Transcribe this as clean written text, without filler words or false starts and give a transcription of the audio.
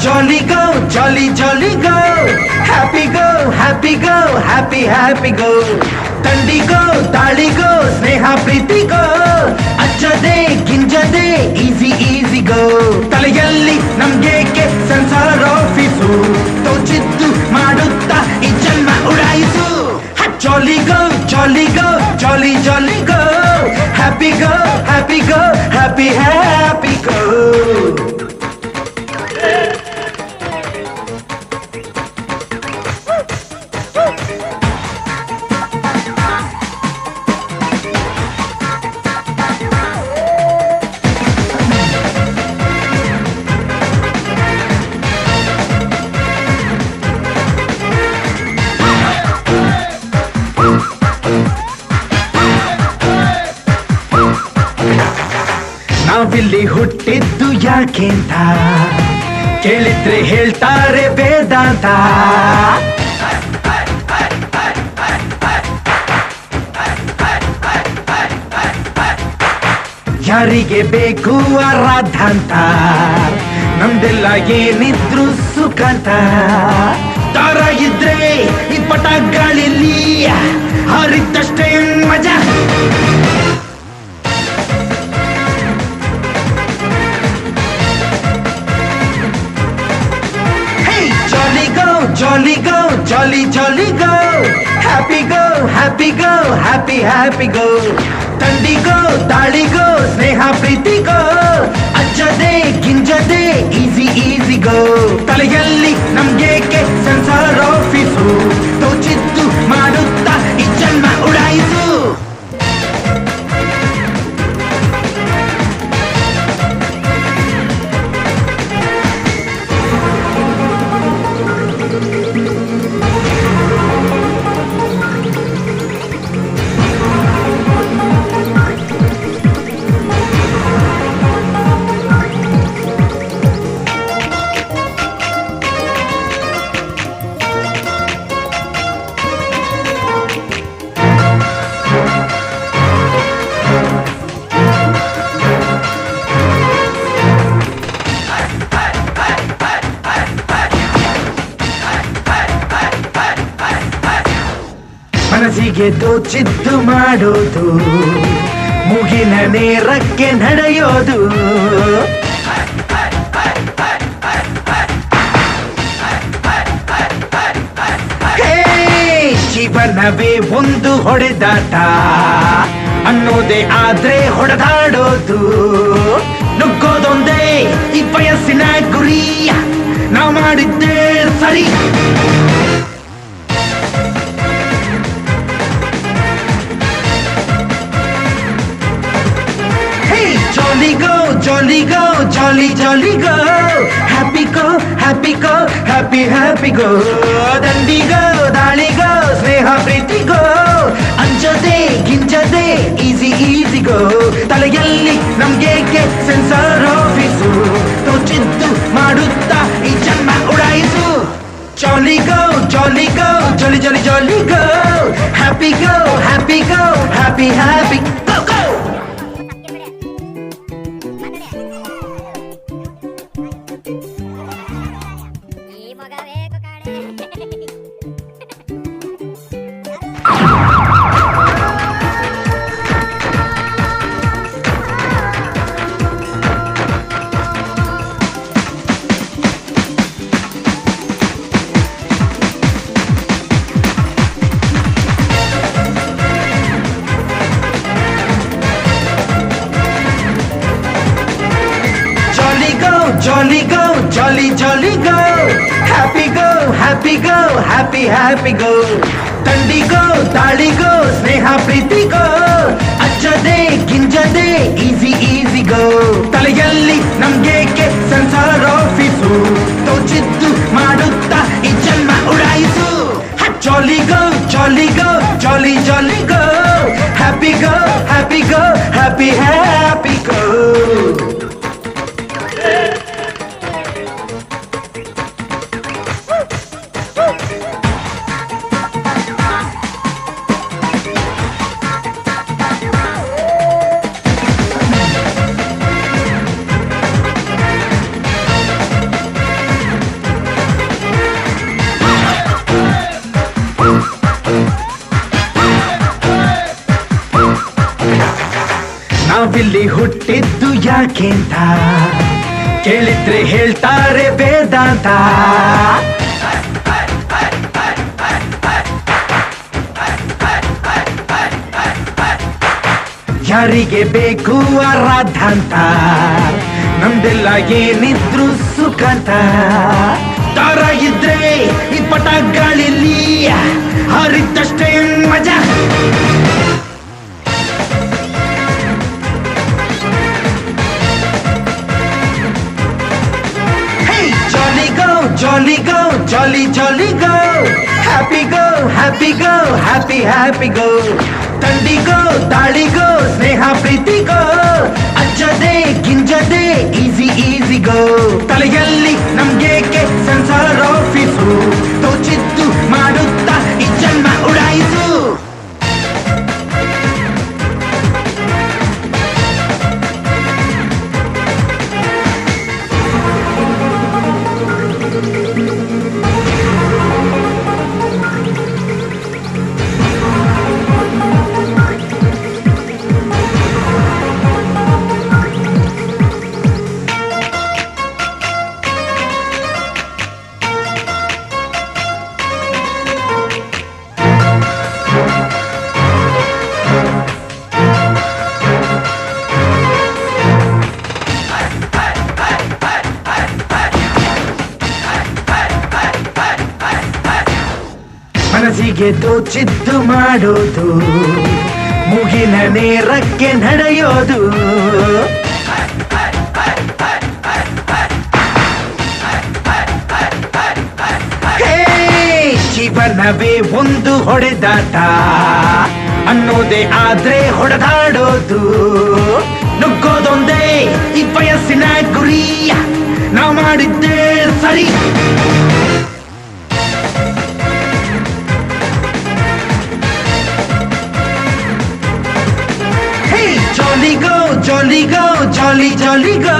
Jolly go, jolly jolly go, happy go, happy go, happy happy go. ತಂಡಿ ಗೋ ತಾಳಿ ಗೋ ಸ್ನೇಹ ಪ್ರೀತಿ ಗೋ, ಅಜ್ಜದೆ ಗಿಂಜದೆ easy easy ಗೋ. ತಲೆಯಲ್ಲಿ ನಮ್ಗೇಕೆ ಸಂಸಾರ office, ತೋಚಿದ್ದು ಮಾಡುತ್ತಾ ಈ ಜನ್ಮ ಉಡಾಯಿಸು. ಜಾಲಿ ಗೋ ಜಾಲಿ ಗೋ ಜಾಲಿ ಜಾಲಿ ಗೋ, ಹ್ಯಾಪಿ ಗೋ ಹ್ಯಾಪಿ ಗೋ ಹ್ಯಾಪಿ ಹ್ಯಾಪಿ ಗೋ. ನಾವಿಲ್ಲಿ ಹುಟ್ಟಿದ್ದು ಯಾಕೆಂತ ಕೇಳಿದ್ರೆ ಹೇಳ್ತಾರೆ ವೇದಾಂತ. ಯಾರಿಗೆ ಬೇಕು ಆರಾಧಾಂತ, ನಮ್ದೆಲ್ಲ ಏನಿದ್ರು ಸುಖಂತ. ದಾರ ಇದ್ರೆ ಈ ಪಟ ಗಾಳಿಲಿ ಹಾರಿದ್ದಷ್ಟೇ ಮಜಾ. Jolly go, jolly jolly go, happy go, happy go, happy happy go. ತಂಡಿ ಗೋ ತಾಳಿ ಗೋ ಸ್ನೇಹ ಪ್ರೀತಿ ಗೋ, ಅಜ್ಜದೆ ಗಿಂಜದೆ ಈಸಿ ಈಸಿ ಗೋ. ತಲೆಯಲ್ಲಿ ನಮ್ಗೇಕೆ ಸಂಸಾರ ಆಫೀಸು, ತೋಚಿದ್ದು ಮಾಡುತ್ತಾ ಈ ಜನ್ಮ ಉಡಾಯಿಸು. ಮನಸ್ಸಿಗೆ ತೋಚಿದ್ದು ಮಾಡೋದು, ಮುಗಿನ ನೇರಕ್ಕೆ ನಡೆಯೋದು. ಜೀವನವೇ ಒಂದು ಹೊಡೆದಾಟ ಅನ್ನೋದೇ ಆದ್ರೆ ಹೊಡೆದಾಡೋದು. ನುಗ್ಗೋದೊಂದೇ ಈ ವಯಸ್ಸಿನ ಗುರಿ, ನಾವು ಮಾಡಿದ್ದೇ ಸರಿ. Jolly go, jolly go, jolly jolly go, happy go, happy go, happy happy go. ದಂಡಿ ಗೋ ದಾಳಿ ಗೋ ಸ್ನೇಹ ಪ್ರೀತಿ ಗೋ, ಅಂಜದೆ ಗಿಂಜದೆ ಈಸಿ ಈಸಿ ಗೋ. ತಲೆಯಲ್ಲಿ ನಮ್ಗೇಕೆ ಸೆನ್ಸಾರ್ ಆಫೀಸು, ತೋಚಿದ್ದು ಮಾಡುತ್ತಾ ಈ ಜನ್ಮ ಉಡಾಯಿಸು. Jolly go, jolly go, jolly jolly jolly go, happy go, happy go, happy happy go go. Jolly go, jolly jolly go, happy go, happy go, happy happy go. ತಂಡಿ ಗೋ ತಾಳಿ ಗೋ ಸ್ನೇಹ ಪ್ರೀತಿ ಗೋ, ಅಜ್ಜದೆ ಗಿಂಜದೆ easy easy ಗೋ. ತಲೆಯಲ್ಲಿ ನಮ್ಗೇಕೆ ಸಂಸಾರ office, ತೋಚಿದ್ದು ಮಾಡುತ್ತಾ ಈ ಜನ್ಮ ಉಡಾಯಿಸು. Jolly go, jolly go, jolly jolly go, happy happy, happy go. ನಾವಿಲ್ಲಿ ಹುಟ್ಟಿದ್ದು ಯಾಕೆಂತ ಕೇಳಿದ್ರೆ ಹೇಳ್ತಾರೆ ವೇದಾಂತ. ಯಾರಿಗೆ ಬೇಕು ಆರಾಧಾಂತ, ನಮ್ದೆಲ್ಲ ಏನಿದ್ರು ಸುಖಾಂತ. ದಾರ ಇದ್ರೆ ಈ ಪಟ ಗಾಳಿಲಿ ಹಾರಿದ್ದಷ್ಟೇ ಮಜಾ. Jolly go, jolly jolly go, happy go, happy go, happy happy go. ತಂಡಿ ಗೋ ತಾಳಿ ಗೋ ಸ್ನೇಹ ಪ್ರೀತಿ ಗೋ, ಅಜ್ಜದೆ ಗಿಂಜದೆ ಈಸಿ ಈಸಿ ಗೋ. ತಲೆಯಲ್ಲಿ ನಮ್ಗೇಕೆ ಸಂಸಾರ ಆಫೀಸು, ತೋಚಿದ್ದು ಮಾಡುತ್ತಾ ಈ ಜನ್ಮ ಉಡಾಯಿಸು. ಮನಸ್ಸಿಗೆ ತೋಚಿದ್ದು ಮಾಡೋದು, ಮುಗಿನ ನೇರಕ್ಕೆ ನಡೆಯೋದು. ಜೀವನವೇ ಒಂದು ಹೊಡೆದಾಟ ಅನ್ನೋದೇ ಆದ್ರೆ ಹೊಡೆದಾಡೋದು. ನುಗ್ಗೋದೊಂದೇ ಈ ವಯಸ್ಸಿನ ಗುರಿ, ನಾವು ಮಾಡಿದ್ದೇ ಸರಿ. Jolly go, jolly go, jolly jolly go,